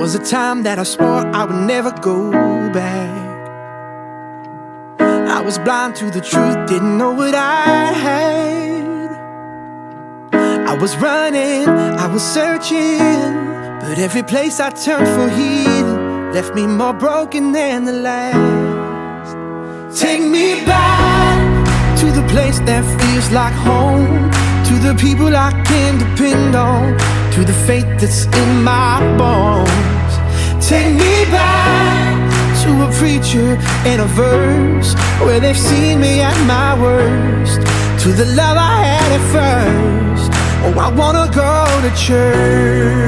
was a time that I swore I would never go back. I was blind to the truth, didn't know what I had. I was running, I was searching, but every place I turned for healing left me more broken than the last. Take me back to the place that feels like home, to the people I can depend on, to the faith that's in my bones. Take me back to a preacher and a verse where they've seen me at my worst, to the love I had at first. Oh, I wanna go to church.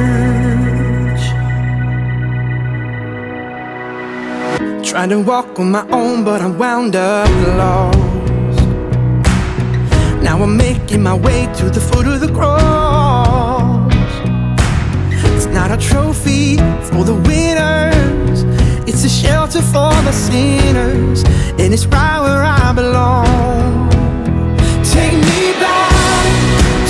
Trying to walk on my own, but I'm wound up lost. Now I'm making my way to the foot of the cross. It's not a trophy for the winners, it's a shelter for the sinners, and it's right where I belong. Take me back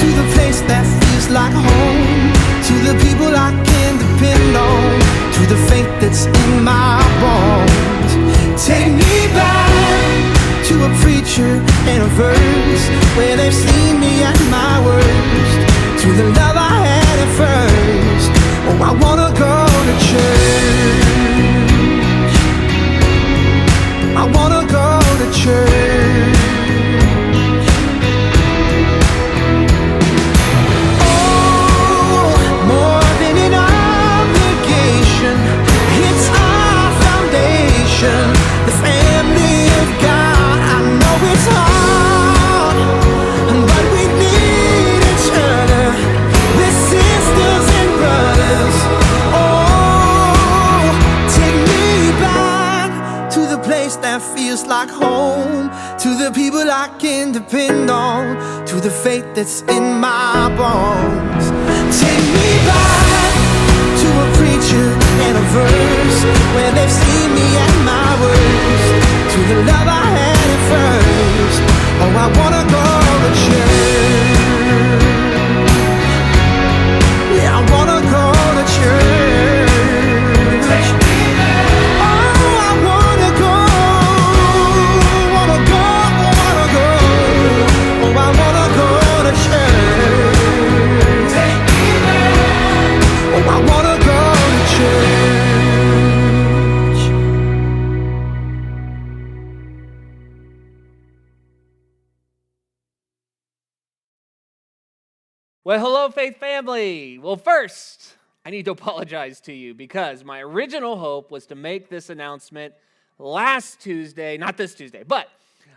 to the place that feels like home, to the people I can depend on, to the faith that's in my bones. Take me back to a preacher and a verse where they've seen me at my worst, to the love I had at first. Oh, I wanna go to church. I wanna go to church. Oh, more than an obligation, it's our foundation, the family of God. I know it's hard, but we need each other. We're sisters and brothers. Oh, take me back to the place that feels like home, to the people I can depend on, to the faith that's in my bones. Take me back to a preacher and a verse where they've seen me at my worst, to the love I had at first. Oh, I wanna go to church. Yeah, I wanna go to church. Oh, I wanna go, wanna go, wanna go. Oh, I wanna go to church. Oh, I wanna go to church. Well, hello, Faith family. Well, first, I need to apologize to you because my original hope was to make this announcement last Tuesday, not this Tuesday, but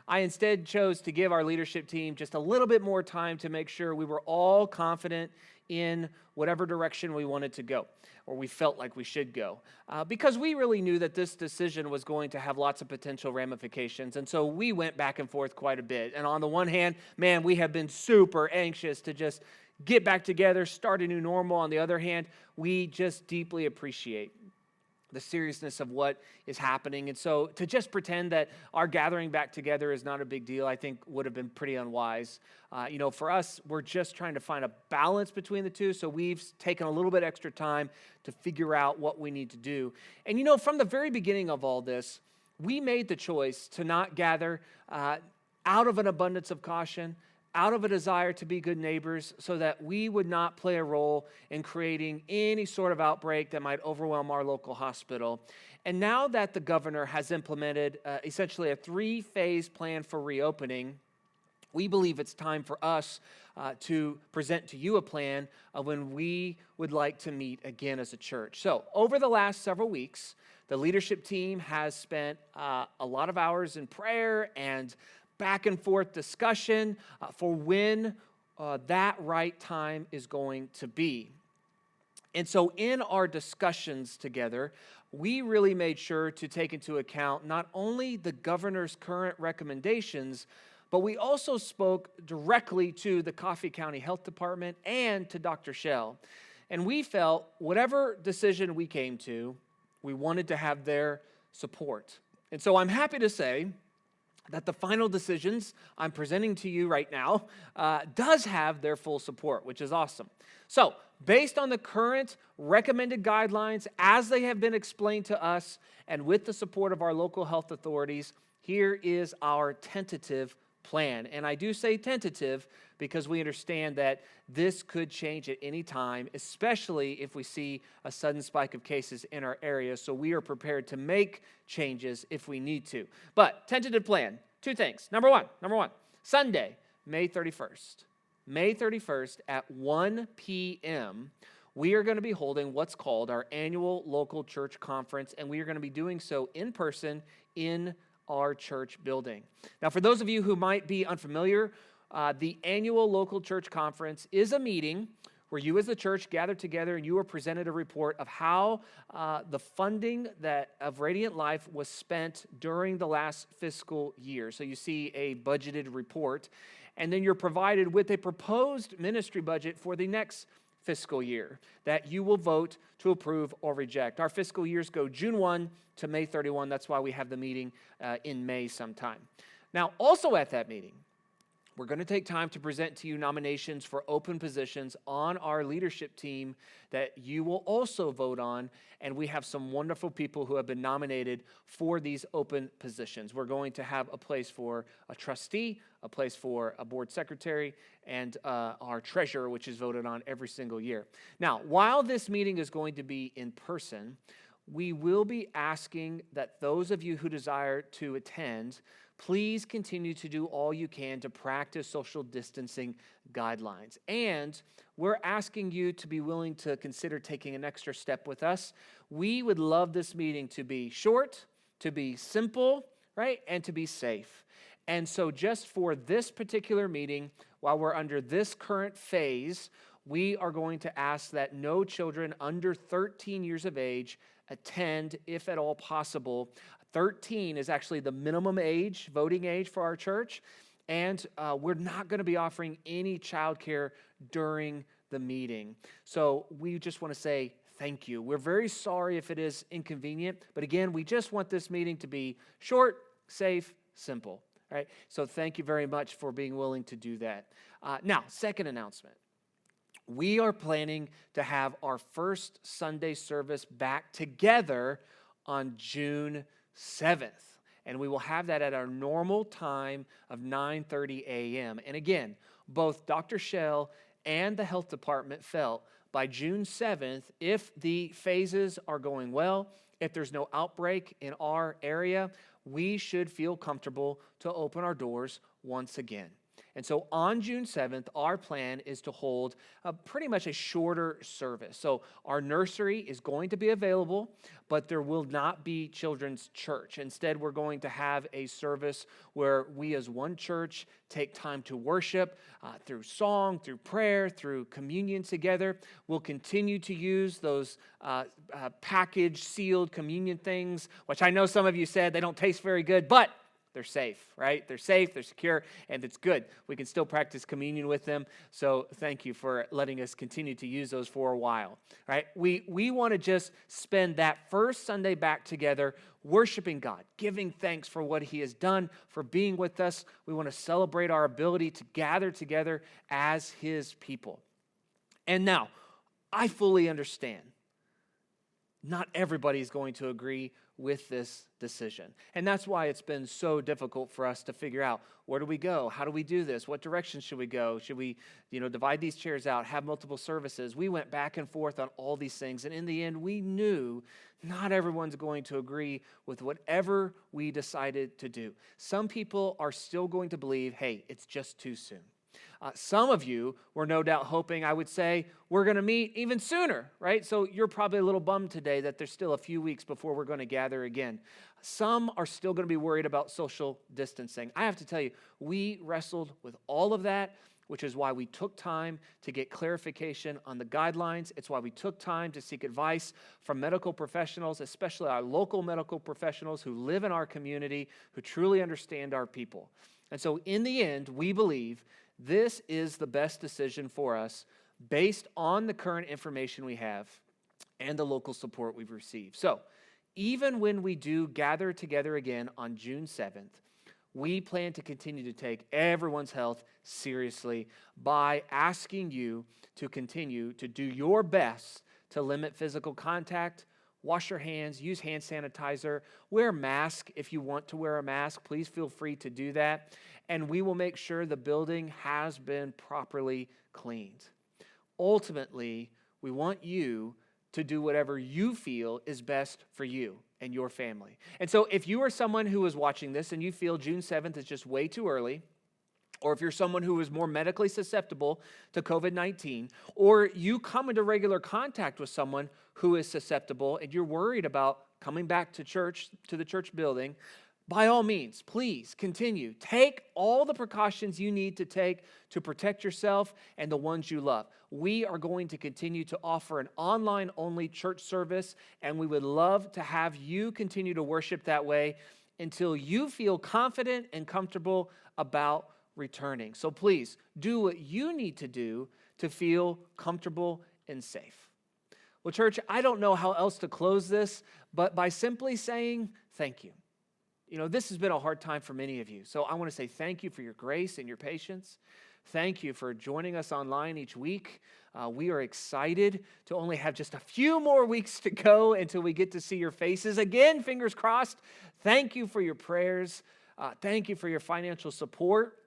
I instead chose to give our leadership team just a little bit more time to make sure we were all confident in whatever direction we wanted to go, or we felt like we should go, because we really knew that this decision was going to have lots of potential ramifications, and so we went back and forth quite a bit. And on the one hand, man, we have been super anxious to just get back together, start a new normal. On the other hand, we just deeply appreciate the seriousness of what is happening. And so to just pretend that our gathering back together is not a big deal, I think would have been pretty unwise. For us, we're just trying to find a balance between the two. So we've taken a little bit extra time to figure out what we need to do. And from the very beginning of all this, we made the choice to not gather out of an abundance of caution, out of a desire to be good neighbors, so that we would not play a role in creating any sort of outbreak that might overwhelm our local hospital. And now that the governor has implemented essentially a 3-phase plan for reopening, we believe it's time for us to present to you a plan of when we would like to meet again as a church. So over the last several weeks, the leadership team has spent a lot of hours in prayer and back and forth discussion for when that right time is going to be. And so in our discussions together, we really made sure to take into account not only the governor's current recommendations, but we also spoke directly to the Coffee County Health Department and to Dr. Shell. And we felt whatever decision we came to, we wanted to have their support. And so I'm happy to say that the final decisions I'm presenting to you right now does have their full support, which is awesome. So, based on the current recommended guidelines as they have been explained to us and with the support of our local health authorities, here is our tentative plan. And I do say tentative because we understand that this could change at any time, especially if we see a sudden spike of cases in our area. So we are prepared to make changes if we need to. But tentative plan, two things. Number one, Sunday, May 31st. May 31st at 1 p.m., we are going to be holding what's called our annual local church conference, and we are going to be doing so in person in our church building. Now, for those of you who might be unfamiliar, the annual local church conference is a meeting where you as a church gather together and you are presented a report of how the funding of Radiant Life was spent during the last fiscal year. So you see a budgeted report, and then you're provided with a proposed ministry budget for the next fiscal year that you will vote to approve or reject. Our fiscal years go June 1 to May 31. That's why we have the meeting in May sometime. Now, also at that meeting, we're going to take time to present to you nominations for open positions on our leadership team that you will also vote on, and we have some wonderful people who have been nominated for these open positions. We're going to have a place for a trustee, a place for a board secretary, and our treasurer, which is voted on every single year. Now, while this meeting is going to be in person, we will be asking that those of you who desire to attend please continue to do all you can to practice social distancing guidelines. And we're asking you to be willing to consider taking an extra step with us. We would love this meeting to be short, to be simple, right, and to be safe. And so just for this particular meeting, while we're under this current phase, we are going to ask that no children under 13 years of age attend, if at all possible. 13 is actually the minimum age, voting age for our church, and we're not going to be offering any childcare during the meeting. So we just want to say thank you. We're very sorry if it is inconvenient, but again, we just want this meeting to be short, safe, simple. All right? So thank you very much for being willing to do that. Now, second announcement. We are planning to have our first Sunday service back together on June 7th. And we will have that at our normal time of 9:30 a.m. And again, both Dr. Shell and the health department felt by June 7th, if the phases are going well, if there's no outbreak in our area, we should feel comfortable to open our doors once again. And so on June 7th, our plan is to hold pretty much a shorter service. So our nursery is going to be available, but there will not be children's church. Instead, we're going to have a service where we as one church take time to worship through song, through prayer, through communion together. We'll continue to use those packaged, sealed communion things, which I know some of you said they don't taste very good, but they're safe, right? They're safe, they're secure, and it's good. We can still practice communion with them. So thank you for letting us continue to use those for a while, right? We want to just spend that first Sunday back together worshiping God, giving thanks for what he has done, for being with us. We want to celebrate our ability to gather together as his people. And now, I fully understand. Not everybody is going to agree with this decision. And that's why it's been so difficult for us to figure out, where do we go? How do we do this? What direction should we go? Should we, divide these chairs out, have multiple services? We went back and forth on all these things. And in the end, we knew not everyone's going to agree with whatever we decided to do. Some people are still going to believe, hey, it's just too soon. Some of you were no doubt hoping, I would say, we're going to meet even sooner, right? So you're probably a little bummed today that there's still a few weeks before we're going to gather again. Some are still going to be worried about social distancing. I have to tell you, we wrestled with all of that, which is why we took time to get clarification on the guidelines. It's why we took time to seek advice from medical professionals, especially our local medical professionals who live in our community, who truly understand our people. And so in the end, we believe this is the best decision for us based on the current information we have and the local support we've received. So even when we do gather together again on June 7th, we plan to continue to take everyone's health seriously by asking you to continue to do your best to limit physical contact, wash your hands, use hand sanitizer, wear a mask if you want to wear a mask. Please feel free to do that. And we will make sure the building has been properly cleaned. Ultimately, we want you to do whatever you feel is best for you and your family. And so if you are someone who is watching this and you feel June 7th is just way too early, or if you're someone who is more medically susceptible to COVID-19, or you come into regular contact with someone who is susceptible and you're worried about coming back to church, to the church building, by all means, please continue. Take all the precautions you need to take to protect yourself and the ones you love. We are going to continue to offer an online-only church service, and we would love to have you continue to worship that way until you feel confident and comfortable about returning. So please do what you need to do to feel comfortable and safe. Well, church, I don't know how else to close this, but by simply saying thank you. You know, this has been a hard time for many of you. So I want to say thank you for your grace and your patience. Thank you for joining us online each week. We are excited to only have just a few more weeks to go until we get to see your faces. Again, fingers crossed. Thank you for your prayers. Thank you for your financial support,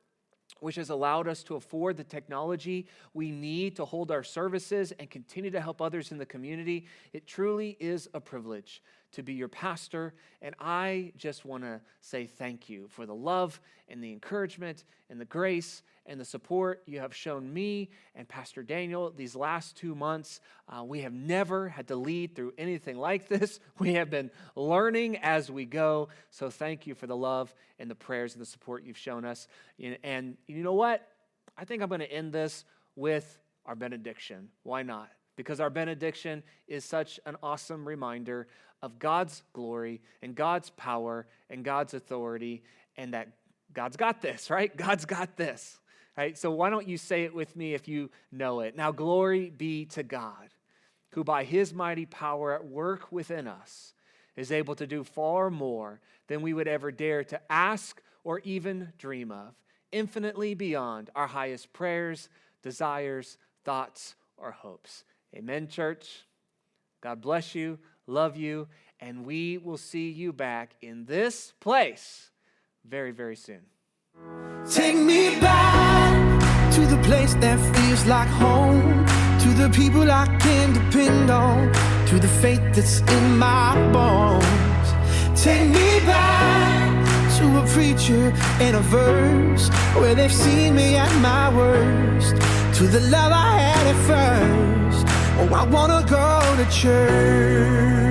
which has allowed us to afford the technology we need to hold our services and continue to help others in the community. It truly is a privilege to be your pastor, and I just want to say thank you for the love and the encouragement and the grace and the support you have shown me and Pastor Daniel these last 2 months. We have never had to lead through anything like this. We have been learning as we go, so thank you for the love and the prayers and the support you've shown us. And you know what? I think I'm going to end this with our benediction. Why not? Because our benediction is such an awesome reminder of God's glory and God's power and God's authority, and that God's got this, right? God's got this, right? So why don't you say it with me if you know it? Now, glory be to God, who by his mighty power at work within us is able to do far more than we would ever dare to ask or even dream of, infinitely beyond our highest prayers, desires, thoughts, or hopes. Amen, church. God bless you, love you, and we will see you back in this place very, very soon. Take me back to the place that feels like home, to the people I can depend on, to the faith that's in my bones. Take me back to a preacher and a verse where they've seen me at my worst, to the love I had at first. Oh, I wanna go to church.